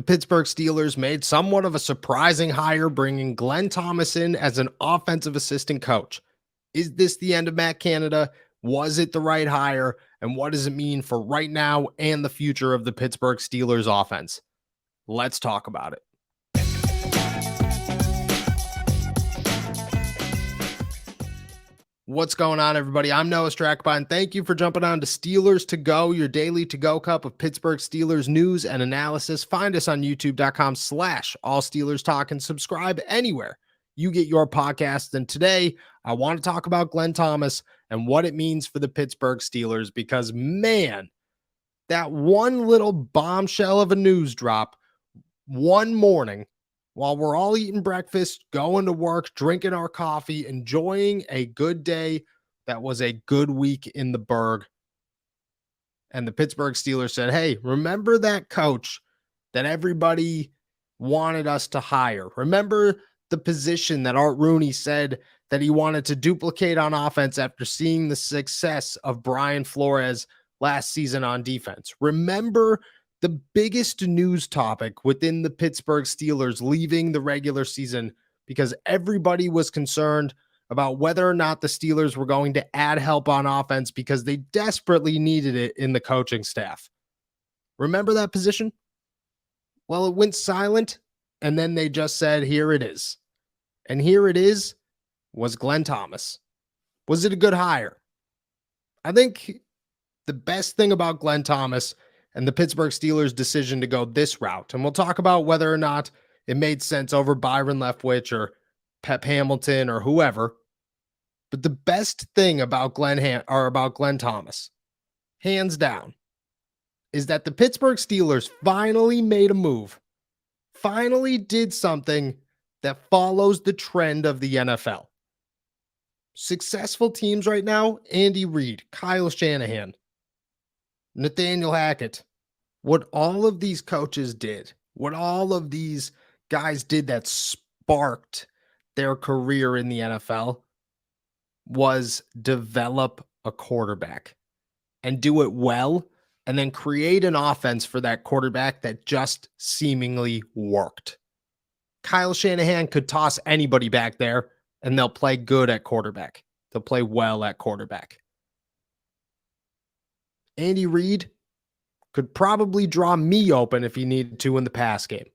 The Pittsburgh Steelers made somewhat of a surprising hire, bringing Glenn Thomas in as an offensive assistant coach. Is this the end of Matt Canada? Was it the right hire? And what does it mean for right now and the future of the Pittsburgh Steelers offense? Let's talk about it. What's going on, everybody? I'm Noah Strackbine. Thank you for jumping on to Steelers to Go, your daily to-go cup of Pittsburgh Steelers news and analysis. Find us on youtube.com/All Steelers Talk and subscribe anywhere you get your podcasts. And today, I want to talk about Glenn Thomas and what it means for the Pittsburgh Steelers because, man, that one little bombshell of a news drop one morning while we're all eating breakfast, going to work, drinking our coffee, enjoying a good day that was a good week in the Burgh. And the Pittsburgh Steelers said, hey, remember that coach that everybody wanted us to hire? Remember the position that Art Rooney said that he wanted to duplicate on offense after seeing the success of Brian Flores last season on defense? Remember the biggest news topic within the Pittsburgh Steelers leaving the regular season because everybody was concerned about whether or not the Steelers were going to add help on offense because they desperately needed it in the coaching staff. Remember that position? Well, it went silent, and then they just said, here it is. And here it is was Glenn Thomas. Was it a good hire? I think the best thing about Glenn Thomas and the Pittsburgh Steelers' decision to go this route, and we'll talk about whether or not it made sense over Byron Leftwich or Pep Hamilton or whoever. But the best thing about Glenn Thomas, hands down, is that the Pittsburgh Steelers finally made a move, finally did something that follows the trend of the NFL. Successful teams right now: Andy Reid, Kyle Shanahan, Nathaniel Hackett. What all of these coaches did, what all of these guys did that sparked their career in the NFL was develop a quarterback and do it well, and then create an offense for that quarterback that just seemingly worked. Kyle Shanahan could toss anybody back there and they'll play good at quarterback. They'll play well at quarterback. Andy Reid could probably draw me open if he needed to in the pass game.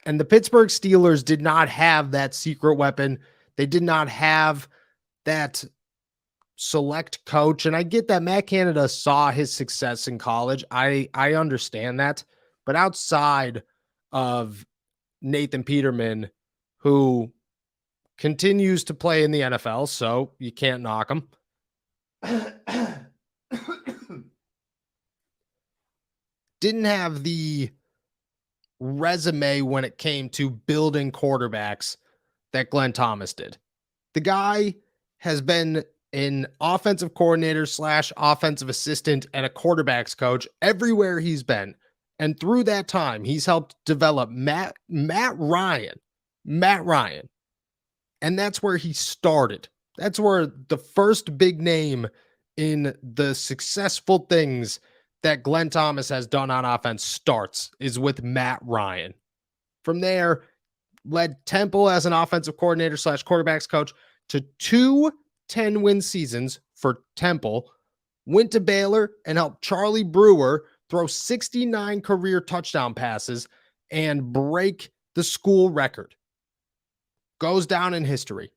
And the Pittsburgh Steelers did not have that secret weapon. They did not have that select coach. And I get that Matt Canada saw his success in college. I understand that. But outside of Nathan Peterman, who continues to play in the NFL, so you can't knock him. Didn't have the resume when it came to building quarterbacks that Glenn Thomas did. The guy has been an offensive coordinator / offensive assistant and a quarterbacks coach everywhere he's been. And through that time, he's helped develop Matt Ryan. And that's where he started. That's where the first big name in the successful things that Glenn Thomas has done on offense starts, is with Matt Ryan. From there, led Temple as an offensive coordinator / quarterbacks coach to 2 10-win seasons for Temple, went to Baylor and helped Charlie Brewer throw 69 career touchdown passes and break the school record. Goes down in history.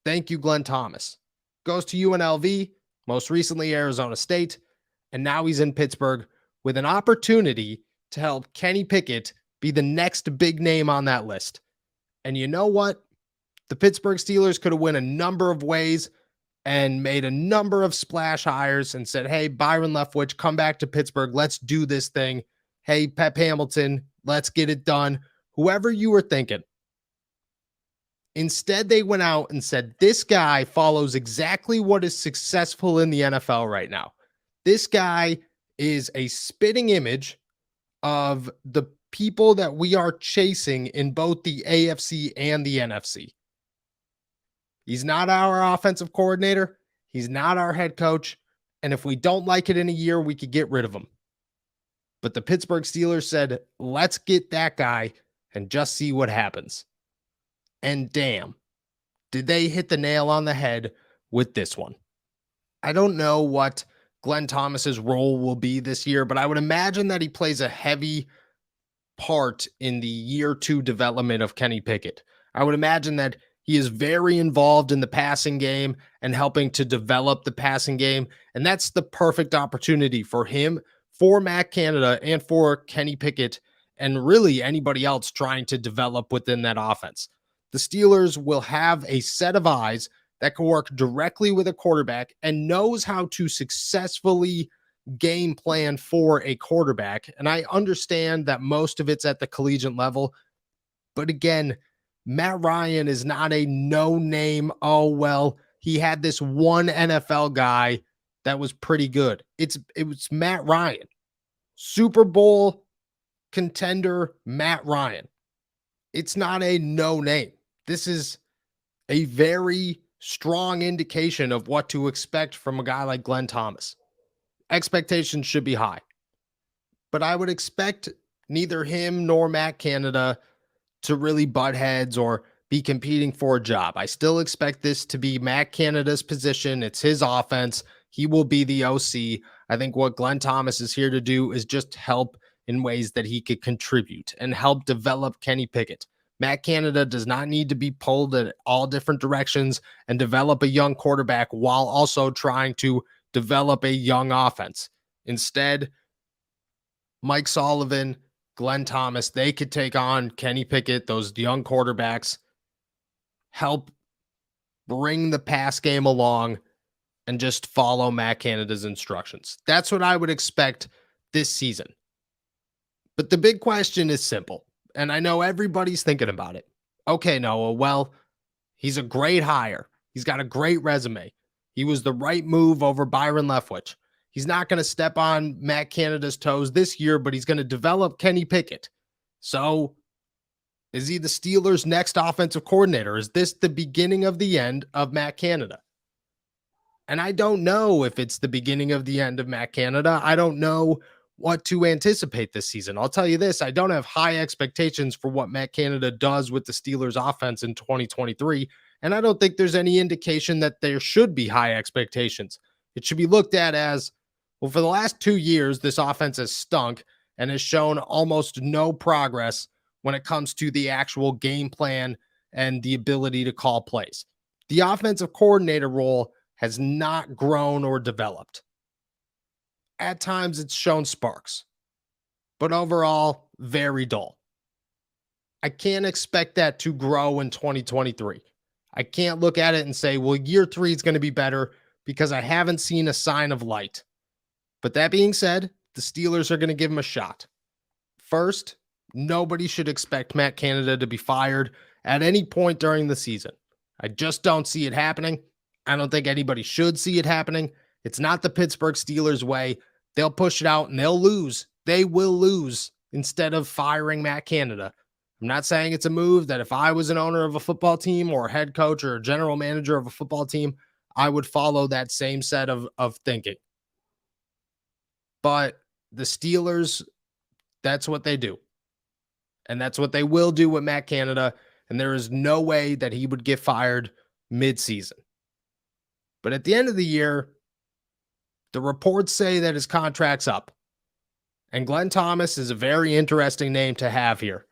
Thank you, Glenn Thomas. Goes to UNLV, most recently Arizona State, and now he's in Pittsburgh with an opportunity to help Kenny Pickett be the next big name on that list. And you know what? The Pittsburgh Steelers could have went a number of ways and made a number of splash hires and said, hey, Byron Leftwich, come back to Pittsburgh. Let's do this thing. Hey, Pep Hamilton, let's get it done. Whoever you were thinking. Instead, they went out and said, this guy follows exactly what is successful in the NFL right now. This guy is a spitting image of the people that we are chasing in both the AFC and the NFC. He's not our offensive coordinator. He's not our head coach. And if we don't like it in a year, we could get rid of him. But the Pittsburgh Steelers said, let's get that guy and just see what happens. And damn, did they hit the nail on the head with this one. I don't know what Glenn Thomas's role will be this year, but I would imagine that he plays a heavy part in the year 2 development of Kenny Pickett. I would imagine that he is very involved in the passing game and helping to develop the passing game. And that's the perfect opportunity for him, for Matt Canada, and for Kenny Pickett, and really anybody else trying to develop within that offense. The Steelers will have a set of eyes that can work directly with a quarterback and knows how to successfully game plan for a quarterback. And I understand that most of it's at the collegiate level. But again, Matt Ryan is not a no-name, oh, well, he had this one NFL guy that was pretty good. It was Matt Ryan. Super Bowl contender Matt Ryan. It's not a no-name. This is a very strong indication of what to expect from a guy like Glenn Thomas. Expectations should be high. But I would expect neither him nor Matt Canada to really butt heads or be competing for a job. I still expect this to be Matt Canada's position. It's his offense. He will be the OC. I think what Glenn Thomas is here to do is just help in ways that he could contribute and help develop Kenny Pickett. Matt Canada does not need to be pulled in all different directions and develop a young quarterback while also trying to develop a young offense. Instead, Mike Sullivan, Glenn Thomas, they could take on Kenny Pickett, those young quarterbacks, help bring the pass game along, and just follow Matt Canada's instructions. That's what I would expect this season. But the big question is simple, and I know everybody's thinking about it. Okay, Noah, well, he's a great hire. He's got a great resume. He was the right move over Byron Leftwich. He's not going to step on Matt Canada's toes this year, but he's going to develop Kenny Pickett. So is he the Steelers' next offensive coordinator? Is this the beginning of the end of Matt Canada? And I don't know if it's the beginning of the end of Matt Canada. I don't know what to anticipate this season. I'll tell you this, I don't have high expectations for what Matt Canada does with the Steelers offense in 2023. And I don't think there's any indication that there should be high expectations. It should be looked at as, well, for the last 2 years, this offense has stunk and has shown almost no progress when it comes to the actual game plan and the ability to call plays. The offensive coordinator role has not grown or developed. At times, it's shown sparks, but overall, very dull. I can't expect that to grow in 2023. I can't look at it and say, well, year 3 is going to be better because I haven't seen a sign of light. But that being said, the Steelers are going to give him a shot. First, nobody should expect Matt Canada to be fired at any point during the season. I just don't see it happening. I don't think anybody should see it happening. It's not the Pittsburgh Steelers way. They'll push it out and they'll lose. They will lose instead of firing Matt Canada. I'm not saying it's a move that if I was an owner of a football team or a head coach or a general manager of a football team, I would follow that same set of thinking. But the Steelers, that's what they do. And that's what they will do with Matt Canada. And there is no way that he would get fired mid-season. But at the end of the year, the reports say that his contract's up. And Glenn Thomas is a very interesting name to have here.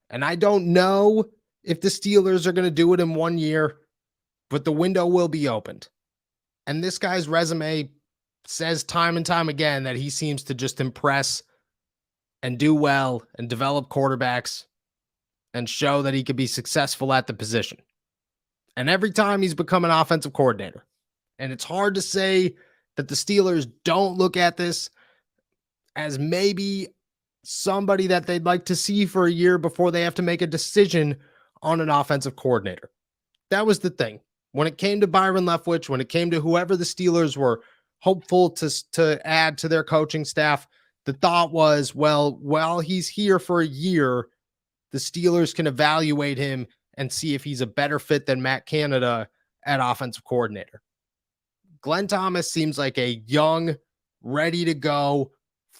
And I don't know if the Steelers are going to do it in 1 year, but the window will be opened. And this guy's resume says time and time again that he seems to just impress and do well and develop quarterbacks and show that he could be successful at the position. And every time he's become an offensive coordinator. And it's hard to say that the Steelers don't look at this as maybe somebody that they'd like to see for a year before they have to make a decision on an offensive coordinator. That was the thing. When it came to Byron Leftwich, when it came to whoever the Steelers were hopeful to add to their coaching staff, the thought was, well, while he's here for a year, the Steelers can evaluate him and see if he's a better fit than Matt Canada at offensive coordinator. Glenn Thomas seems like a young, ready to go,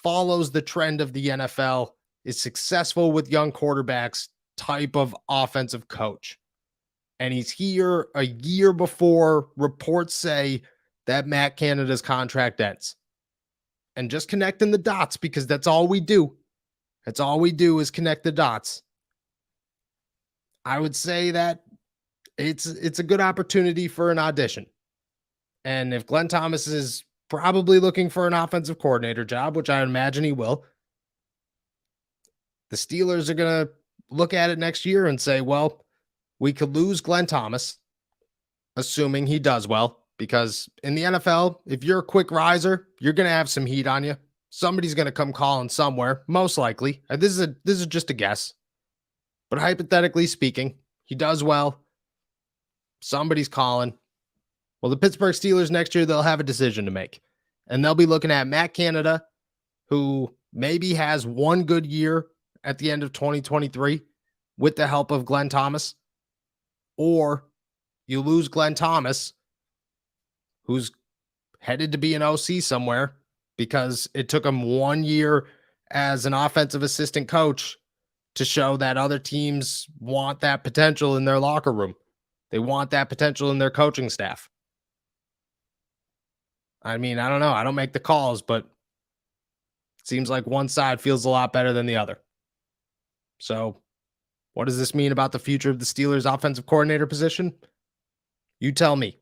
follows the trend of the NFL, is successful with young quarterbacks type of offensive coach. And he's here a year before reports say that Matt Canada's contract ends. And just connecting the dots, because that's all we do. That's all we do is connect the dots. I would say that it's a good opportunity for an audition. And if Glenn Thomas is probably looking for an offensive coordinator job, which I imagine he will, the Steelers are going to look at it next year and say, well, we could lose Glenn Thomas, assuming he does well, because in the NFL, if you're a quick riser, you're going to have some heat on you. Somebody's going to come calling somewhere, most likely. This is just a guess. But hypothetically speaking, he does well. Somebody's calling. Well, the Pittsburgh Steelers next year, they'll have a decision to make. And they'll be looking at Matt Canada, who maybe has one good year at the end of 2023 with the help of Glenn Thomas. Or you lose Glenn Thomas, who's headed to be an OC somewhere because it took him 1 year as an offensive assistant coach to show that other teams want that potential in their locker room. They want that potential in their coaching staff. I mean, I don't know. I don't make the calls, but it seems like one side feels a lot better than the other. So what does this mean about the future of the Steelers offensive coordinator position? You tell me.